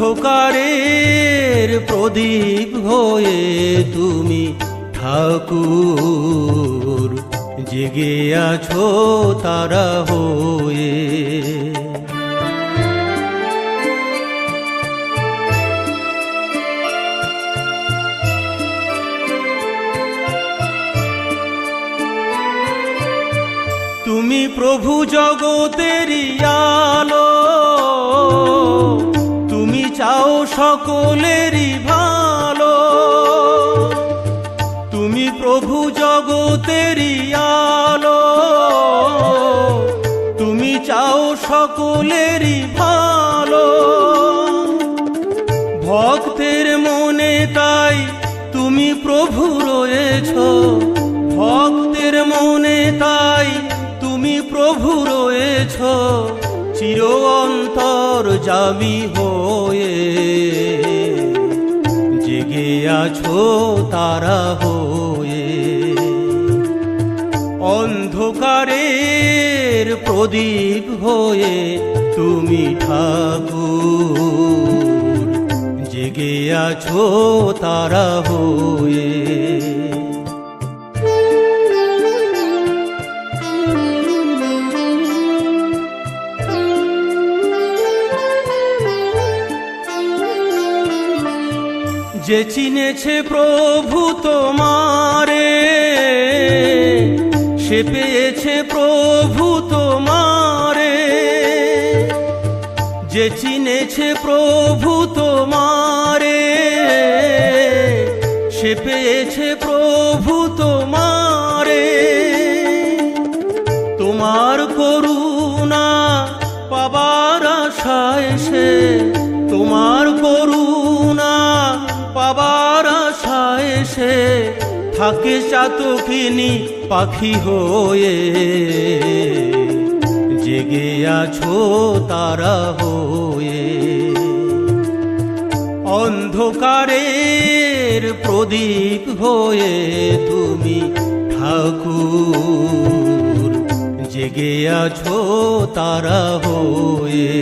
অন্ধকারের প্রদীপ হয়ে তুমি ঠাকুর, জেগে আছো তারা হয়ে। তুমি প্রভু জগতেরই আলো, তুমি চাও সকলেরই ভালো। তুমি প্রভু জগতেরই আলো, তুমি চাও সকলেরই ভালো। ভক্তের মনে তাই তুমি প্রভু রয়েছ, ভক্তের মনে তাই তুমি প্রভু রয়েছ, চির অন্তর্যামী হয়ে। জেগে আছো তারা হয়ে, অন্ধকারের প্রদীপ হয়ে তুমি ঠাকুর, জেগে আছো তারা হয়ে। যে চিনেছে প্রভু তোমারে, সে পেয়েছে প্রভু তোমারে। যে চিনেছে প্রভু তোমারে, সে পেয়েছে প্রভু তোমারে। তোমার করুণা পাবার আশায় সে, তোমার করুণা পাবার আশায় সে থাকে চাতকিনী পাখি হয়ে। জেগে আছো তারা হয়ে, অন্ধকারের প্রদীপ হয়ে তুমি ঠাকুর, জেগে আছো তারা হয়ে।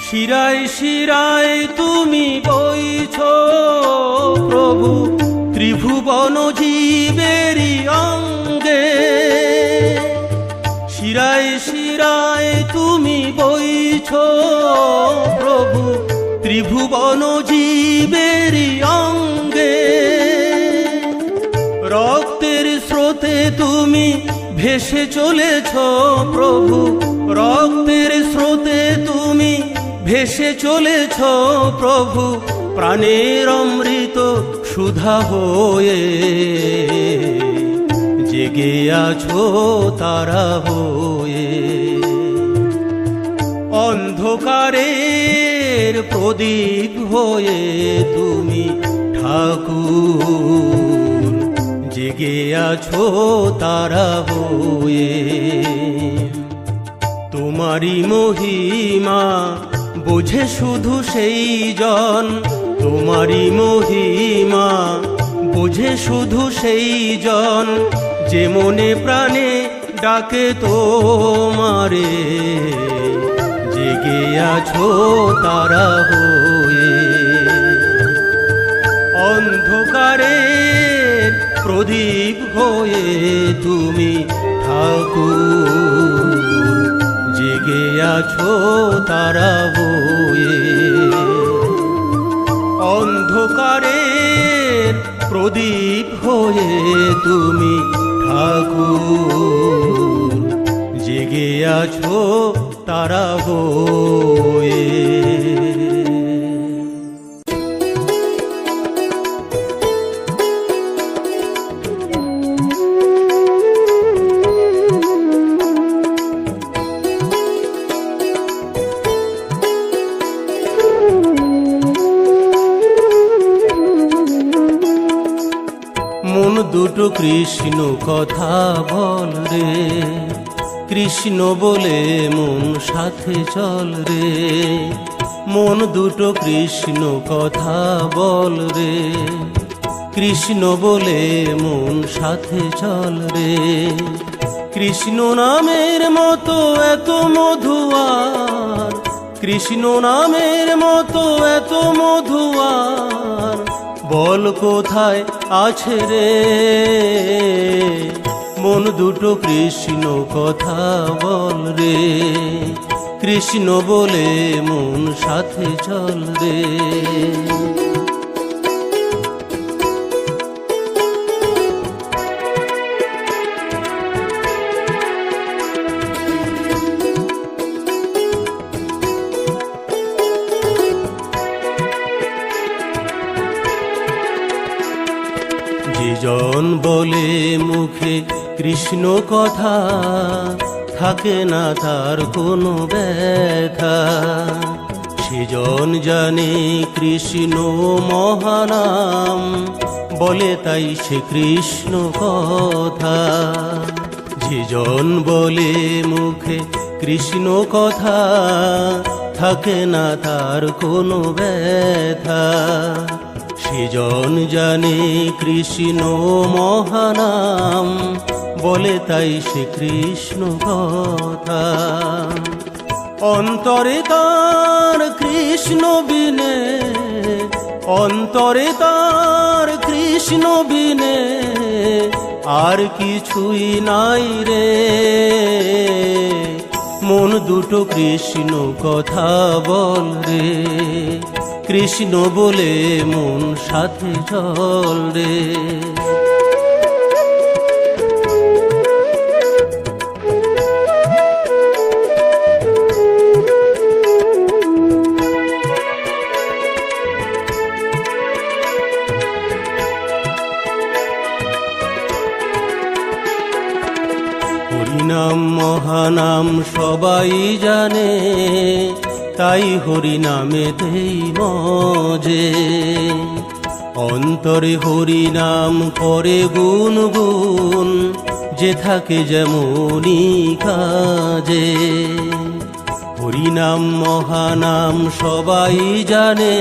শিরায় শিরায় তুমি বইছ প্রভু ত্রিভুবন জীবেরই অঙ্গে। শিরায় শিরায় তুমি বইছ প্রভু ত্রিভুবন জীবেরই অঙ্গে। রক্তের স্রোতে তুমি ভেসে চলেছ প্রভু, রক্তের স্রোতে তুমি ভেসে চলেছ প্রভু, প্রাণের অমৃত সুধা হয়ে। জেগে আছো তারা হয়ে, অন্ধকারের প্রদীপ হয়ে তুমি ঠাকুর, জেগে আছো তারা হয়ে। তোমারি মহিমা বোঝে শুধু সেই জন, তোমারি মহিমা বোঝে শুধু সেই জন, যে মনে প্রাণে ডাকে তোমারে। জেগে আছো তারা হয়ে, অন্ধকারের প্রদীপ হয়ে তুমি ঠাকুর, জেগে আছো তারা হয়ে। অন্ধকারের প্রদীপ হয়ে তুমি ঠাকুর, জেগে আছো তারা হয়ে। মন দুটো কৃষ্ণ কথা বল রে, কৃষ্ণ বলে মন সাথে চল রে। মন দুটো কৃষ্ণ কথা বল রে, কৃষ্ণ বলে মন সাথে চল রে। কৃষ্ণ নামের মতো এত মধু আর, কৃষ্ণ নামের মতো এত মধু আর বল কোথায় আছে রে। মন দুটো কৃষ্ণ কথা বল রে। কৃষ্ণ বলে মন সাথে চল রে। যেজন বলে মুখে কৃষ্ণ কথা, থাকে না তার কোনো ব্যথা। সেজন জানে কৃষ্ণ মহানাম, বলে তাই সে কৃষ্ণ কথা। যেজন বলে মুখে কৃষ্ণ কথা, থাকে না তার কোনো ব্যথা। সেজন জানে কৃষ্ণ মহানাম, বলে তাই সে কৃষ্ণ কথা। অন্তরে তার কৃষ্ণ বিনে, অন্তরে তার কৃষ্ণ বিনে আর কিছুই নাই রে। মন দুটো কৃষ্ণ কথা বল রে। কৃষ্ণ বলে মন সাথে চল রে। হরিনাম মহানাম সবাই জানে, তাই হরিনামেতেই মজে। অন্তরে হরিনাম করে গুনগুন, যে থাকে যেমনই কাজে। হরিনাম মহানাম সবাই জানে,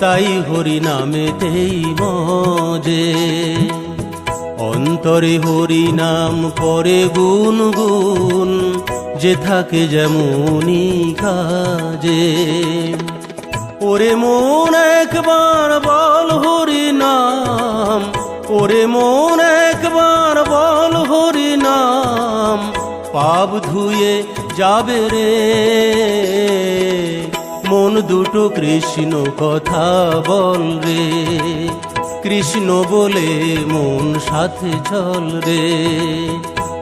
তাই হরিনামেতেই মজে। অন্তরে হরিনাম করে গুনগুন, যে থাকে যেমনই কাজে। ওরে মন একবার বল হরিনাম, ওরে মন একবার বল হরিনাম, পাপ ধুয়ে যাবে রে। মন দুটো কৃষ্ণ কথা বল রে। কৃষ্ণ বলে মন সাথে চল রে।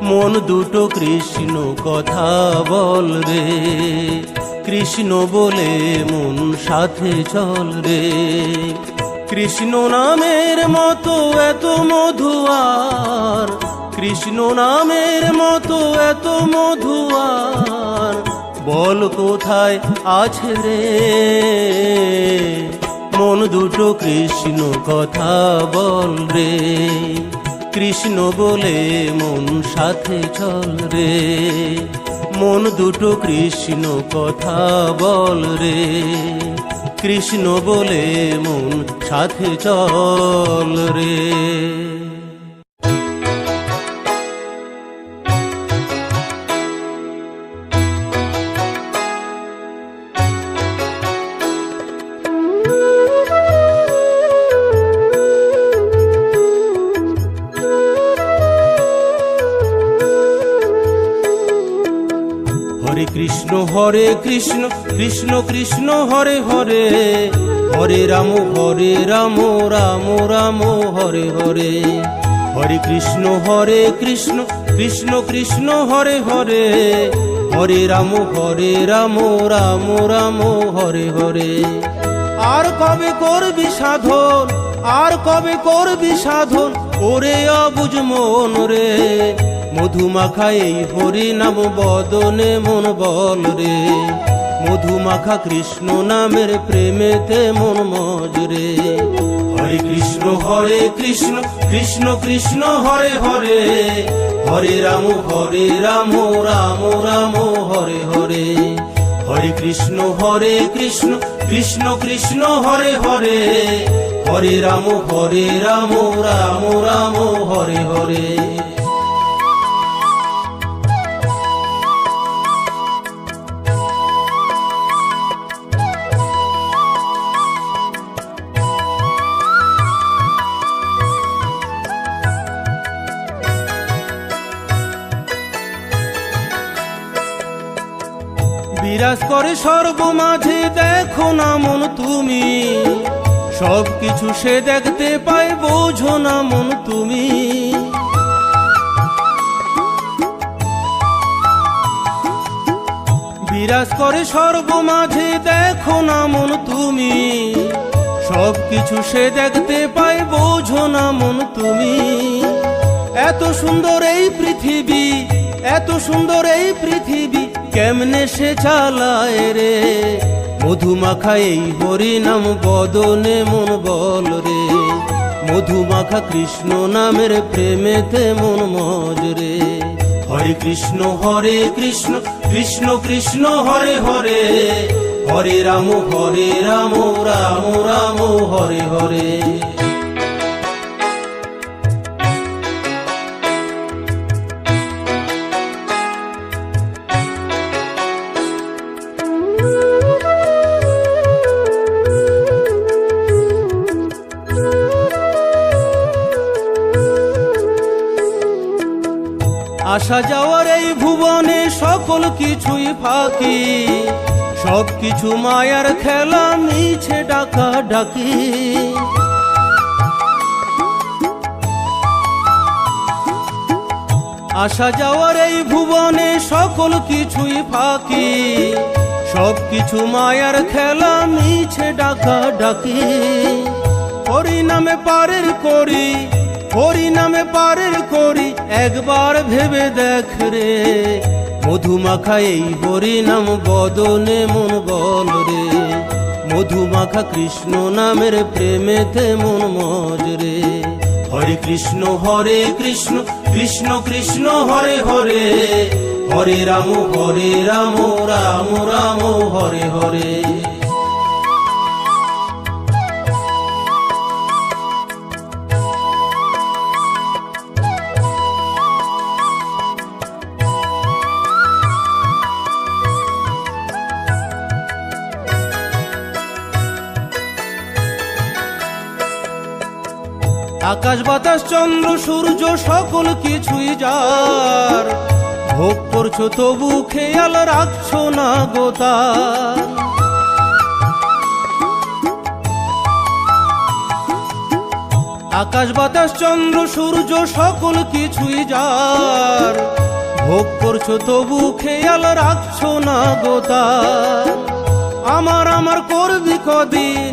মন দুটো কৃষ্ণ কথা বল রে। কৃষ্ণ বলে মন সাথে চল রে। কৃষ্ণ নামের মতো এত মধু আর, কৃষ্ণ নামের মতো এত মধু আর বল কোথায় আছে রে। মন দুটো কৃষ্ণ কথা বল রে। কৃষ্ণ বলে মন সাথে চল রে। মন দুটো কৃষ্ণ কথা বল রে। কৃষ্ণ বলে মন সাথে চল রে। হরে কৃষ্ণ কৃষ্ণ কৃষ্ণ হরে হরে, হরে রাম রাম রাম হরে হরে। হরে কৃষ্ণ কৃষ্ণ কৃষ্ণ হরে হরে, হরে রাম রাম রাম হরে হরে। আর কবে করবি সাধন, আর কবে করবি সাধন, ওরে অবুঝ মন রে। মধুমাখা এই হরি নাম বদনে মন বল রে। মধুমাখা কৃষ্ণ নামের প্রেমেতে মন মজ রে। হরে কৃষ্ণ কৃষ্ণ কৃষ্ণ হরে হরে, হরে রাম রাম রাম হরে হরে। হরে কৃষ্ণ কৃষ্ণ কৃষ্ণ হরে হরে, হরে রাম রাম রাম হরে হরে। বিরাজ করে সর্বমাঝে, দেখো না মন তুমি, সব কিছু সে দেখতে পায়, বোঝো না মন তুমি। বিরাজ করে সর্বমাঝে, দেখো না মন তুমি, সব কিছু সে দেখতে পায়, বোঝো না মন তুমি। এত সুন্দর এই পৃথিবী, এত সুন্দর এই পৃথিবী, কেমনে সে চালায় রে। মধুমাখা এই হরি নাম বদনে মন বল রে, মধুমাখা কৃষ্ণ নামের প্রেমেতে মন মজ রে। হরে কৃষ্ণ কৃষ্ণ কৃষ্ণ হরে হরে, হরে রাম রাম রাম হরে হরে। আসা যাওয়ার এই ভুবনে সকল কিছুই ফাঁকি, সব কিছু মায়ার খেলা, মিছে ডাকা ডাকি। আসা যাওয়ার এই ভুবনে সকল কিছুই ফাঁকি, সব কিছু মায়ার খেলা, মিছে ডাকা ডাকি। হরি নামে পারের করি, হরি নামে পারের করি, একবার ভেবে দেখ রে। মধুমাখা এই হরি নাম বদনে মন বল রে, মধুমাখা কৃষ্ণ নামের প্রেমেতে মন মজ রে। হরে কৃষ্ণ কৃষ্ণ কৃষ্ণ হরে হরে, হরে রাম রাম রাম হরে হরে। আকাশ বাতাস চন্দ্র সূর্য সকল কিছুই যার, ভোগ করছো তবু খেয়াল রাখছো না গোতার। আকাশ বাতাস চন্দ্র সূর্য সকল কিছুই যার, ভোগ করছো তবু খেয়াল রাখছো না গোতার। আমার করবি কদিন,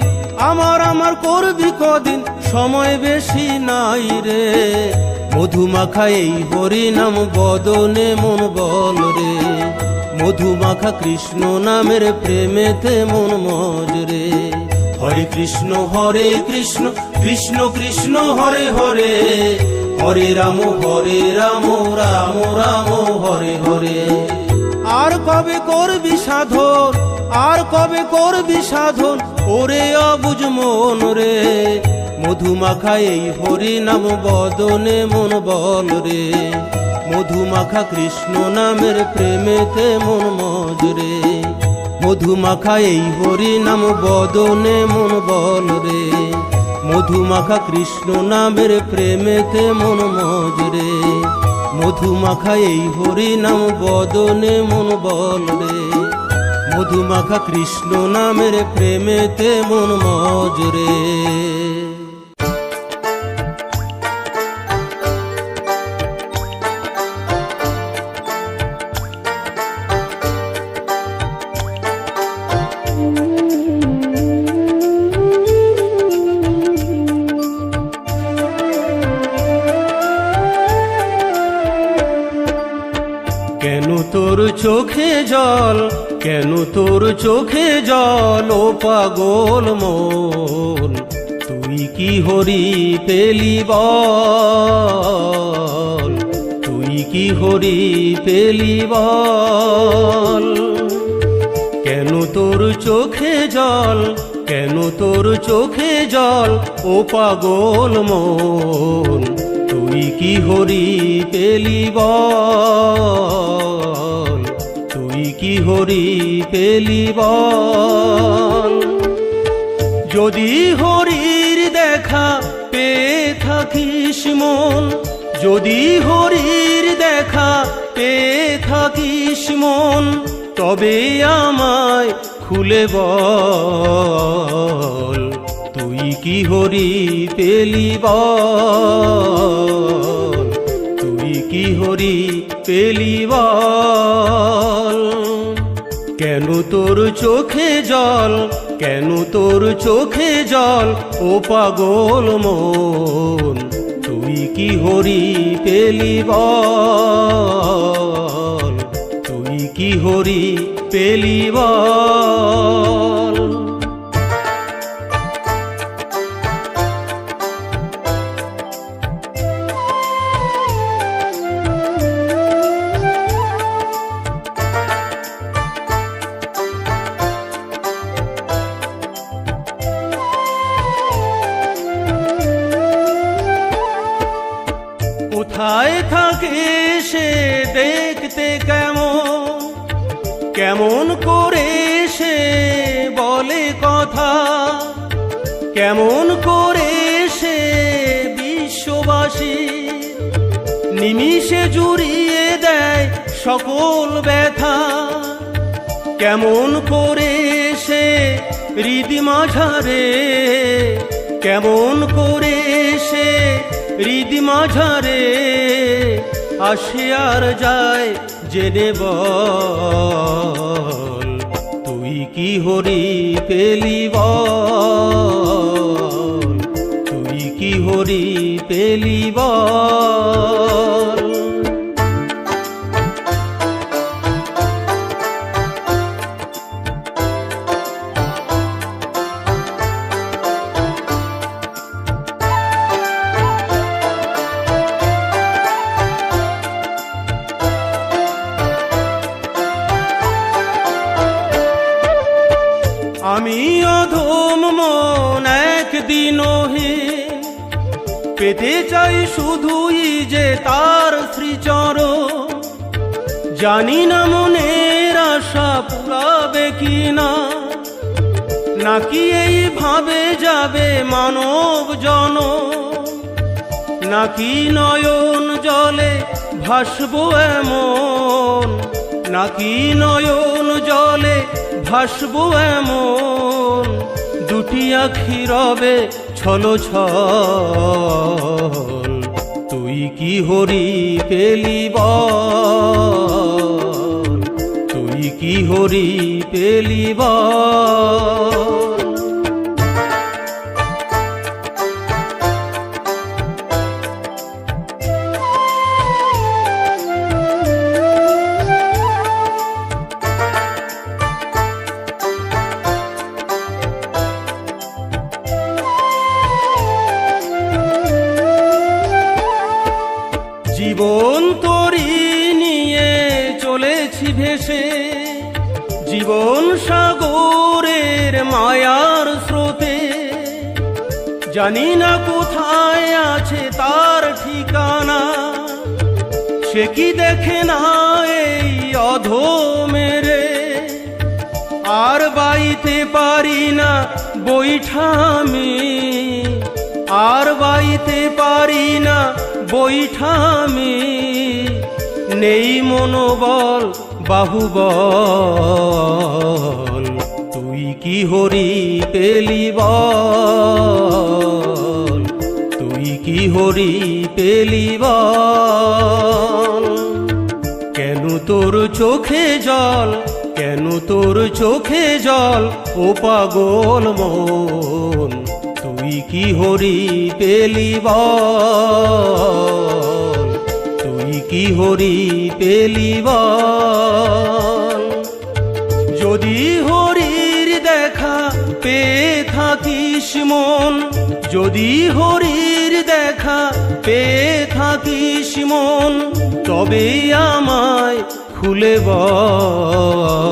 আমার করবি কদিন, সময় বেশি নাই রে। মধুমাখা এই হরি নাম বদনে মন বল রে, মধুমাখা কৃষ্ণ নামের প্রেমেতে মন মজ রে। হরে কৃষ্ণ কৃষ্ণ কৃষ্ণ হরে হরে, হরে রাম রাম রাম হরে হরে। আর কবে করবি সাধন, আর কবে করবি সাধন, ওরে অবুঝ মন রে। মধুমাখা এই হরি নাম বদনে মন বল রে, মধুমাখা কৃষ্ণ নামের প্রেমেতে মন মজ রে। মধুমাখা এই হরি নাম বদনে মন বল রে, মধুমাখা কৃষ্ণ নামের প্রেমেতে মন মজ রে। মধুমাখা এই হরি নাম বদনে মন বল রে, মধুমাখা কৃষ্ণ নামের প্রেমেতে মন মজ রে। কেন তোর চোখে জল, কেন তোর চোখে জল, ও পাগল মন, তুই কি হরি পেলি বল, তুই কি হরি পেলি বল। চোখে জল, কেন তোর চোখে জল, ও পাগল মন, তুই কি হরি পেলি বল, তুই কি হরি পেলি বল। যদি হরির দেখা পেয়ে থাকিস মন, যদি হরির দেখা পেয়ে থাকিস মন, তবে আমায় খুলে বল, তুই কি হরি পেলি বল, তুই কি হরি পেলি বল। কেন তোর চোখে জল, কেন তোর চোখে জল, ও পাগল মন, তুই কি হরি পেলি বল, তুই কি হরি পেলি বল। কোথায় থাকে সে দেখতে কেমন, কেমন করে সে বলে কথা, কেমন করে সে বিশ্ববাসী নিমিষে জুড়িয়ে দেয় সকল ব্যথা, কেমন করে সে হৃদি মাঝারে, কেমন করে সে হৃদি মাঝারে আসে আর যায় জেনে বল, তুই কি হরি পেলি বল, তুই কি হরি পেলি বল। আমি অধম মন একদিন হে পেতে চাই শুধুই যে তার শ্রীচরণ, জানি না মনের আশা পুরাবে কিনা, নাকি এইভাবে যাবে মানব জনম, নাকি নয়ন জলে ভাসবো এমন, নাকি নয়ন জলে ভাসবো এমন, দুটি আখি রবে ছলো ছল, তুই কি হরি পেলি বল, তুই কি হরি পেলি বল। জীবন তরি নিয়ে চলেছি ভেসে, জীবন সাগরের মায়ার স্রোতে, জানি না কোথায় আছে তার ঠিকানা, সে কি দেখে না এই অধমেরে, আর বাইতে পারি না বৈঠা আমি, আর বাইতে পারি না বৈঠা আমি, নেই মনোবল বাহুবল, তুই কি হরি পেলি বল, তুই কি হরি পেলি বল। কেন তোর চোখে জল, কেন তোর চোখে জল, ও পাগল মন, তুই কি হরি পেলি বল, তুই কি হরি পেলি বল। যদি হরির দেখা পেয়ে থাকিস মন, যদি হরির দেখা পেয়ে থাকিস মন, তবে আমায় খুলে বল,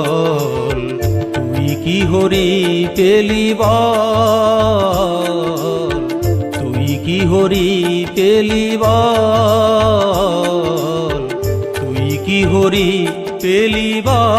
তুই কি হরি পেলি বল, তুই কি হরি পেলি বল, তুই কি হরি পেলি বল।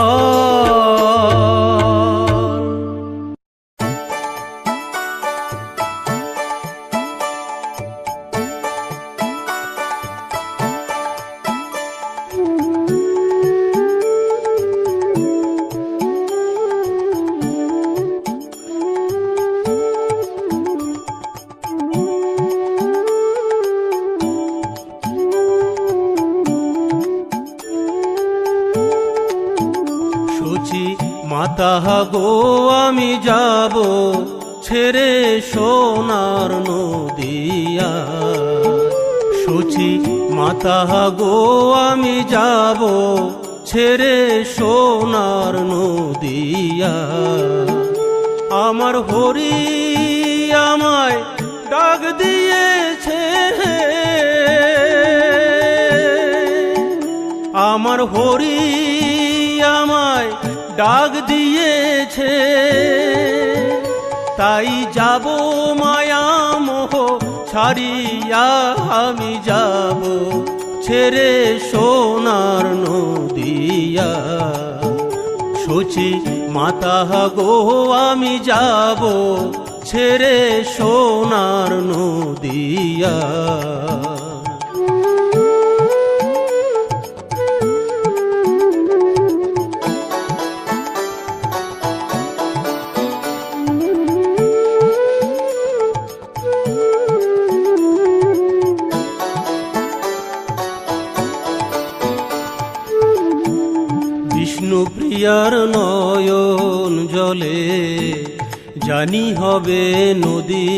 মাতা গো আমি যাব ছেড়ে সোনার নদিয়া, সূচি মাতা গো আমি যাব ছেড়ে সোনার নদিয়া। আমার হরি আমায় ডাক দিয়েছে, আমার হরি আমায় ডাক দিয়েছে, তাই যাব মায়া মোহ ছাড়িয়া আমি যাব ছেড়ে সোনার নদিয়া। সূচি মাতা গো আমি যাব ছেড়ে সোনার নদিয়া। বিষ্ণুপ্রিয়ার নয়ন জলে জানি হবে নদী,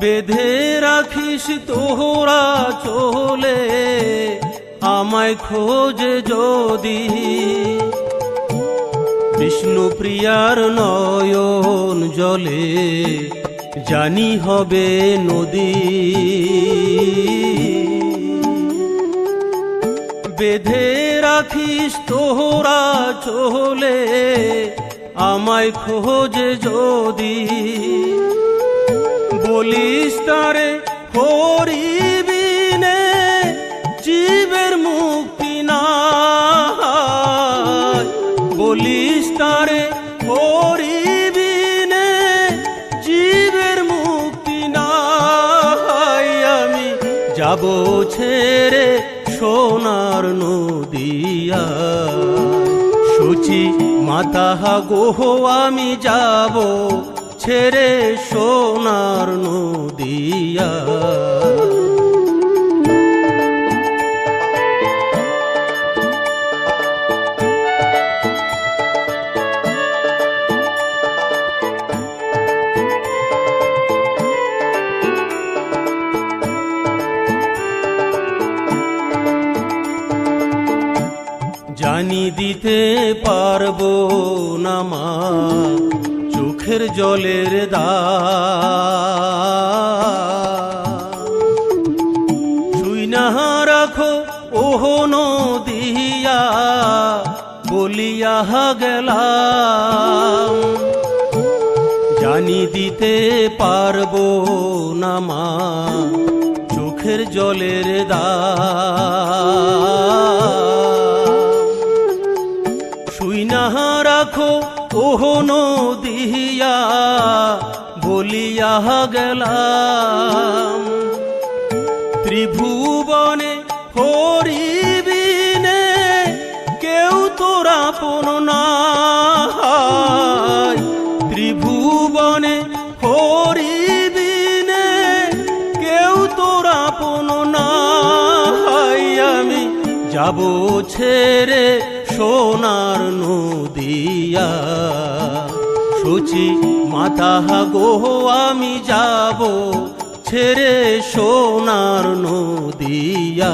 বেঁধে রাখিস তোরা চলে আমায় খোঁজে যদি। বিষ্ণুপ্রিয়ার নয়ন জলে জানি হবে নদী, বেঁধে রাখিস তোরা চলে আমায় খোঁজে যদি। বলিস তারে হরি বিনে জীবের মুক্তি নাই, বলিস তারে হরি বিনে জীবের মুক্তি নাই। আমি যাব ছেড়ে সোনার নদিয়া, সূচি মাতা গো আমি যাব ছেড়ে সোনার নদিয়া। জানি দিতে পারবো না মা চোখের জলের দাম, শুই না রাখো ওহ নদিয়া বলিয়া গেলাম। জানি দিতে পারবো না মা চোখের জলের দাম, শুই না রাখো ওহ নদিয়া বলিয়া গেলাম। ত্রিভুবনে হরি বিনে কেউ তোরা আপন নাই, ত্রিভুবনে হরি বিনে কেউ তোরা আপন নাই। আমি যাব ছেড়ে সোনার নদিয়া, সূচি মাতা গো আমি যাব ছেড়ে সোনার নদিয়া।